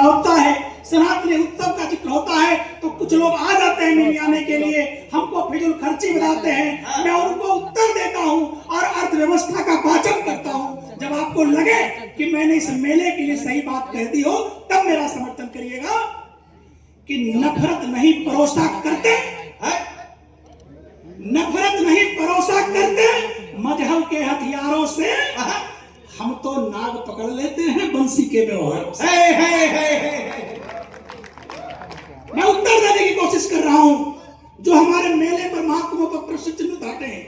होता है, सनातनी उत्सव का जिक्र होता है तो कुछ लोग आ जाते हैं मिमियाने के लिए, हमको फिजूल खर्ची बताते हैं। मैं उनको उत्तर देता हूं और अर्थव्यवस्था का वाचन करता हूं। जब आपको लगे कि मैंने इस मेले के लिए सही बात कह दी हो तब मेरा समर्थन करिएगा कि नफरत नहीं परोसा करते, नफरत नहीं परोसा करते मजहब के हथियारों से, हम तो नाग पकड़ लेते हैं बंसी के व्यवहारों से। मैं उत्तर देने की कोशिश कर रहा हूं जो हमारे मेले पर महाकुंभ पर प्रश्न चिन्ह उठाते हैं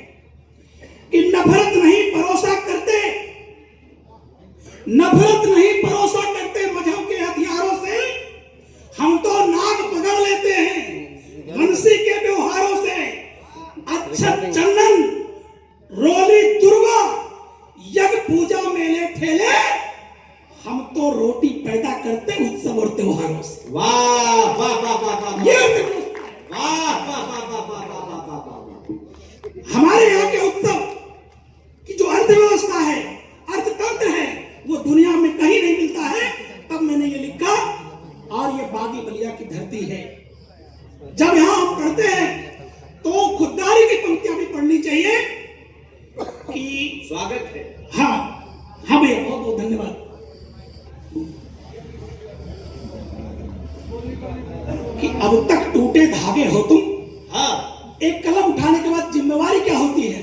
कि नफरत नहीं परोसा करते, नफरत नहीं परोसा करते मजहब के हथियारों से, हम तो नाग पकड़ लेते हैं बंसी के व्यवहारों से। अक्षत चंदन रोली दुर्गा यज्ञ पूजा मेले ठेले, हम तो रोटी पैदा करते उत्सव और त्योहारों से। वाह वाह वाह वाह वाह ये वाह वाह वाह। हमारे यहाँ के उत्सव की जो अर्थव्यवस्था है, अर्थतंत्र है, वो दुनिया में कहीं नहीं मिलता है। तब मैंने ये लिखा, और ये बागी बलिया की धरती है। जब यहाँ हम पढ़ते हैं तो खुददारी की पंक्तियां भी पढ़नी चाहिए कि स्वागत है। हाँ हाँ भैया, बहुत बहुत धन्यवाद। कि अब तक टूटे धागे हो तुम। हाँ, एक कलम उठाने के बाद जिम्मेवारी क्या होती है?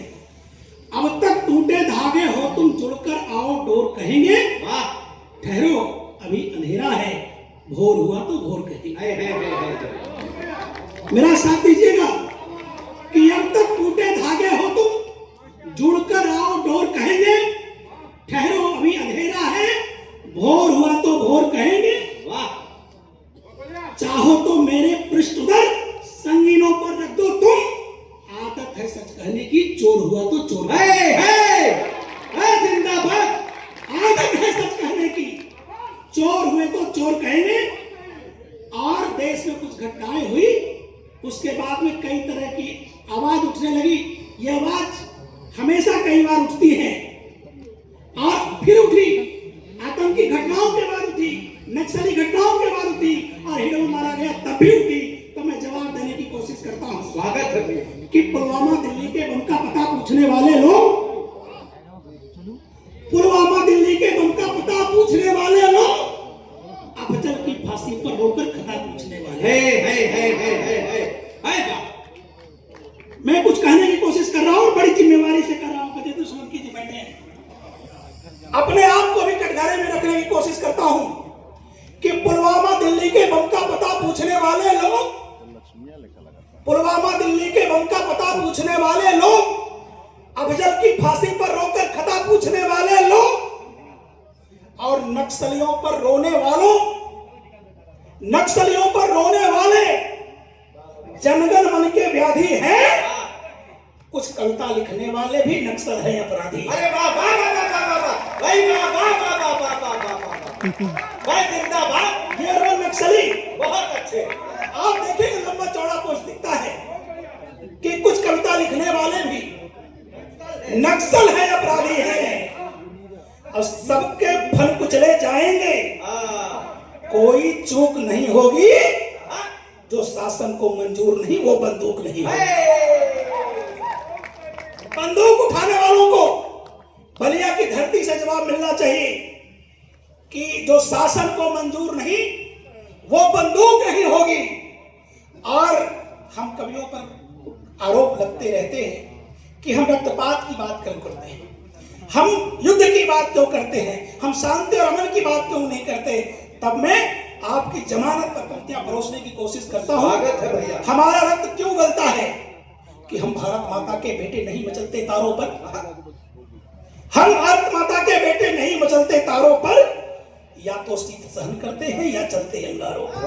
अब तक टूटे धागे हो तुम, जुड़कर आओ डोर कहेंगे। वाह, ठहरो अभी अंधेरा है, भोर हुआ तो भोर कहेंगे। मेरा साथ दीजिएगा कि अब तक टूटे धागे हो तुम, जुड़कर आओ डोर कहेंगे। ठहरो अभी अंधेरा है, भोर हुआ तो भोर कहेंगे। वाह, चाहो तो मेरे पृष्ठ उधर संगीनों पर रख दो तुम, आदत है सच कहने की, चोर हुआ तो चोर। जिंदाबाद। आदत है सच कहने की, चोर हुए तो चोर कहेंगे। और देश में कुछ घटनाएं हुई, उसके बाद में कई तरह की आवाज उठने लगी। ये आवाज हमेशा कई बार उठती है और फिर उठी, आतंकी घटनाओं के बाद उठी, नक्सली घटनाओं के बाद उठी, और हिडो मारा गया तब भी उठी। तो मैं जवाब देने की कोशिश करता हूं। स्वागत है कि पुलवामा दिल्ली के बम का पता पूछने वाले लोग, पुलवामा दिल्ली के बम का पता पूछने वाले लोग, अफजल की फांसी पर रोकर खता पूछने वाले। मैं कुछ कहने की कोशिश कर रहा हूं और बड़ी जिम्मेवारी से कर रहा हूं। कदे दुश्मन की बैठे हैं, अपने आप को भी कटघरे में रखने की कोशिश करता हूं कि पुलवामा दिल्ली के बम का पता पूछने वाले लोग, पुलवामा दिल्ली के बम का पता पूछने वाले लोग, अफजल की फांसी पर रोकर खता पूछने वाले लोग, और नक्सलियों पर रोने वालों, नक्सलियों पर रोने वाले जनगण मन के व्याधि हैं। कुछ कविता लिखने वाले भी नक्सल है अपराधी। अरे वाह वाह वाह वाह वाह वाह भाई, वाह वाह वाह वाह वाह वाह वाह भाई, जिंदाबाद। ये अरबन नक्सली बहुत अच्छे। आप देखेंगे लंबा चौड़ा पोस्ट दिखता है कि कुछ कविता लिखने वाले भी नक्सल है, अपराधी है, और सबके फल कुचले जाएंगे। कोई चूक नहीं होगी, जो शासन को मंजूर नहीं वो बंदूक नहीं है। बंदूक उठाने वालों को बलिया की धरती से जवाब मिलना चाहिए कि जो शासन को मंजूर नहीं वो बंदूक नहीं होगी। और हम कवियों पर आरोप लगते रहते हैं कि हम रक्तपात की बात क्यों करते हैं, हम युद्ध की बात क्यों करते हैं, हम शांति और अमन की बात क्यों नहीं करते। तब मैं आपकी जमानत पर पंक्तियां परोसने की कोशिश करता हूं। स्वागत है भैया। हमारा रक्त क्यों गलता है कि हम भारत माता के बेटे नहीं मचलते तारों पर, हम भारत माता के बेटे नहीं मचलते तारों पर, या तो शीत सहन करते हैं या चलते अंगारों पर।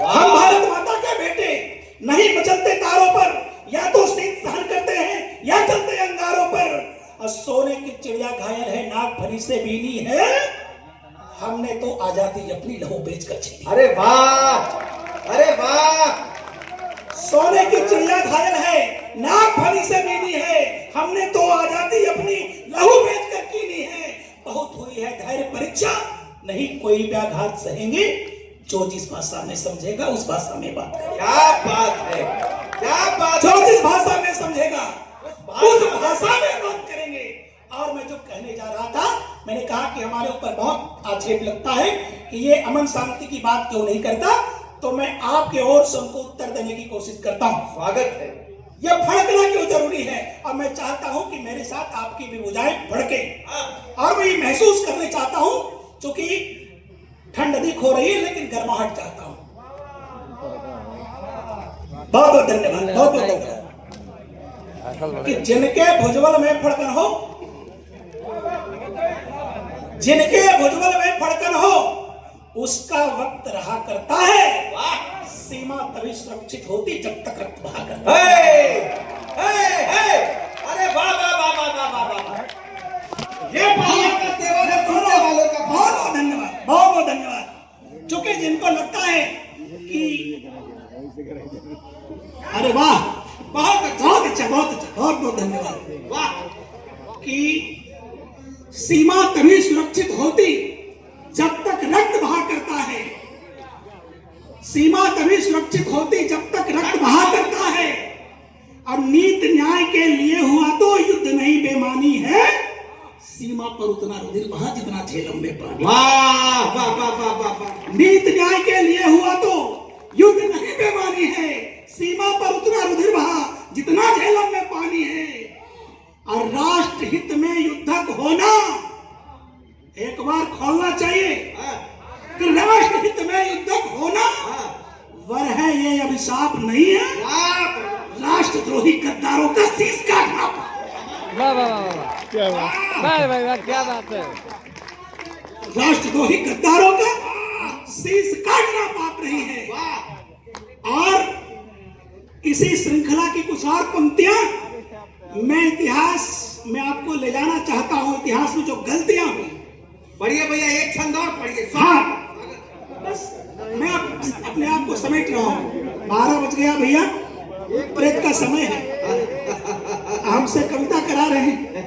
हम भारत माता के बेटे नहीं मचलते तारों पर, या तो शीत सहन करते हैं या चलते अंगारों पर। और सोने की चिड़िया घायल है, नाग फनी से बीनी है, हमने तो आजादी अपनी लहू बेचकर छीनी। अरे वाह, अरे वाह। सोने की चिड़िया घायल है, नाग फनी से बीनी है, हमने तो आजादी अपनी लहू बेचकर कीनी है। बहुत हुई है धैर्य परीक्षा, नहीं कोई व्याघात सहेंगे, जो जिस भाषा में समझेगा उस भाषा में बात करेगा। क्या बात है, क्या बात जो है। जिस भाषा में समझेगा उस भाषा में बात करेंगे। और मैं जो कहने जा रहा था, मैंने कहा कि हमारे ऊपर बहुत आक्षेप लगता है कि ये अमन शांति की बात क्यों नहीं करता, तो मैं आपके ओर से उनको उत्तर देने की कोशिश करता हूं। स्वागत है। यह भड़कना क्यों जरूरी है, और मैं चाहता हूं कि मेरे साथ आपकी भी बुझाएं भड़के, और मैं ये महसूस करने चाहता हूं, क्योंकि ठंड अधिक हो रही है लेकिन गर्माहट चाहता हूं। बहुत बहुत धन्यवाद, बहुत बहुत धन्यवाद। कि जिनके भुजबल में फड़कन हो, जिनके भुजबल में फड़कन हो, उसका वक्त रहा करता है। सीमा तभी सुरक्षित होती जब तक रक्त बहा करता है। अरे वाह वाह वाह वाह वाह वाह वाह। ये बढ़िया का तेवर है सुनने वालों का। बहुत बहुत धन्यवाद, बहुत बहुत धन्यवाद। चूंकि जिनको लगता है कि अरे वाह, बहुत अच्छा, बहुत अच्छा, बहुत अच्छा, बहुत बहुत धन्यवाद। वाह, कि सीमा तभी सुरक्षित होती जब तक रक्त बहा करता है। सीमा तभी सुरक्षित होती जब तक रक्त बहा करता है, और नीति न्याय के लिए हुआ तो युद्ध नहीं बेमानी है। सीमा पर उतना रुधिर बहा जितना झेलम में पानी। वाह वाह वाह वाह वाह वाह। नीति न्याय के लिए हुआ तो युद्ध नहीं बेमानी है। सीमा पर उतना रुधिर बहा जितना झेलम में पानी है। और राष्ट्र हित में युद्धक होना एक बार खोलना चाहिए कि राष्ट्र हित में युद्धक होना वर है, ये अभिशाप नहीं है। राष्ट्रद्रोही गद्दारों का शीश काटना। वाह वाह वाह, क्या बात, वाह वाह वाह, क्या बात है। राष्ट्रद्रोही गद्दारों का शीश काटना पाप नहीं है। और इसी श्रृंखला की कुछ और पंक्तियां मैं इतिहास में आपको ले जाना चाहता हूं। इतिहास में जो गलतियां हुई, बढ़िया भैया, एक छंद और पढ़िए। हाँ, बस मैं अपने आप को समेट रहा हूं। 12 बज गया भैया, प्रेत का समय है। हमसे कविता करा रहे हैं,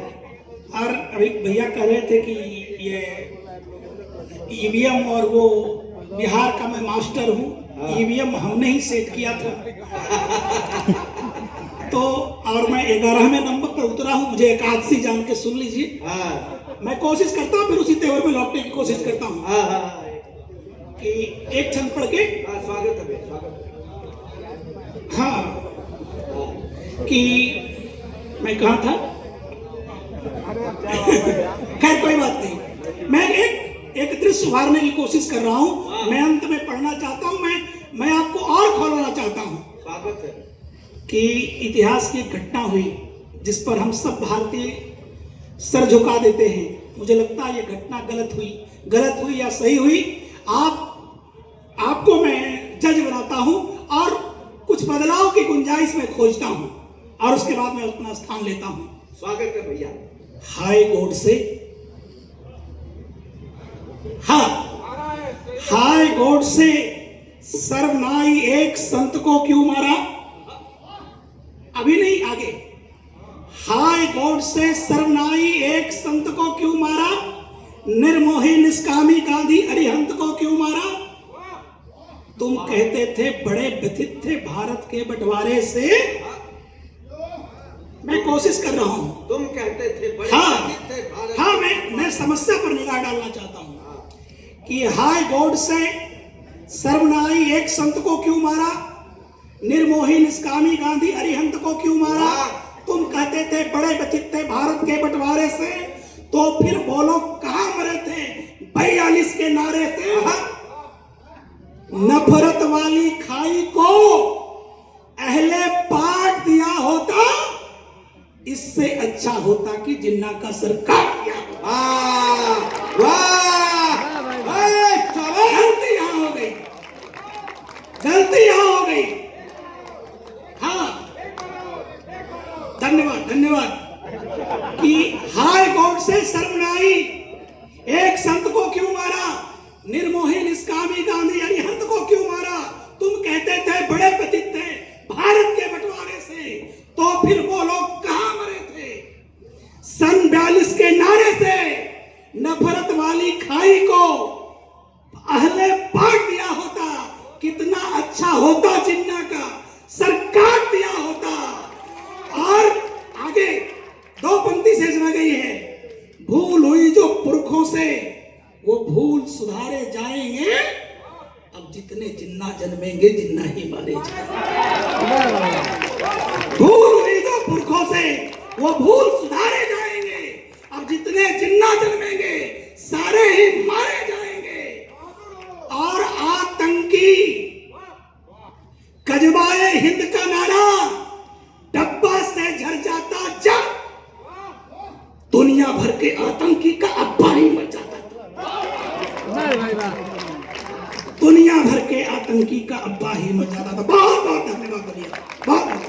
और अभी भैया कह रहे थे कि ये ईवीएम और वो बिहार का मैं मास्टर हूँ। ईवीएम हमने ही सेट किया था। तो और मैं 11वें नंबर पर उतरा हूँ। मुझे एकादशी जान के सुन लीजिए। मैं कोशिश करता हूँ, फिर उसी तेवर में लौटने की कोशिश करता हूँ कि एक छंद पढ़ के। स्वागत है, स्वागत है। हाँ, कि मैं कहाँ था? खैर कोई बात नहीं। मैं एक दृश्य उभारने की कोशिश कर रहा हूँ। मैं अंत में पढ़ना चाहता हूँ। मैं आपको और खोलना चाहता हूँ। स्वागत है। कि इतिहास की एक घटना हुई जिस पर हम सब भारतीय सर झुका देते हैं। मुझे लगता है ये घटना गलत हुई या सही हुई, आपको मैं जज बनाता हूं और कुछ बदलाव की गुंजाइश में खोजता हूं, और उसके बाद मैं अपना स्थान लेता हूं। स्वागत है भैया। हाई कोर्ट से, हाँ, हाई कोर्ट से सर्वनाई एक संत को क्यों मारा? अभी नहीं, आगे। हाई कोर्ट से सर्वनाई एक संत को क्यों मारा? निर्मोही निष्कामी गांधी अरिहंत को क्यों मारा? तुम कहते थे बड़े व्यथित थे भारत के बंटवारे से। मैं कोशिश कर रहा हूं। तुम कहते थे बड़े व्यथित थे भारत। हाँ, मैं समस्या पर निगाह डालना चाहता हूं कि हाई कोर्ट से सर्वनाई एक संत को क्यों मारा? निर्मोही निष्कामी गांधी अरिहंत को क्यों मारा? तुम कहते थे बड़े व्यथित थे भारत के बंटवारे से, तो फिर बोलो कहां मरे थे 42 के नारे से? नफरत वाली खाई को अहले पाट दिया होता, इससे अच्छा होता कि जिन्ना का सर काट दिया। गलती यहां हो गई, गलती यहां हो गई। हाँ, धन्यवाद। कि हाई कोर्ट से सर्वनाई एक संत को क्यों मारा? निर्मोही निष्कामी गांधी अरिहंत को क्यों मारा? तुम कहते थे बड़े व्यथित थे भारत के बंटवारे से, तो फिर बोलो कहां मरे थे? सन 42 के नारे मारे जाएंगे, अब जितने जिन्ना जन्मेंगे जिन्ना ही मारे जाएंगे। भूल हुई तो पुरखों से वो भूल सुधारे जाएंगे, अब जितने जिन्ना जन्मेंगे सारे ही मारे जाएंगे। और आतंकी कजबाए हिंद का नारा डब्बा से झर जाता जा, दुनिया भर के आतंकी का अब्बा ही मर जाता था। दुनिया भर के आतंकी का अब्बा ही मर जाता था। बहुत बहुत धन्यवाद बोलिए, बहुत।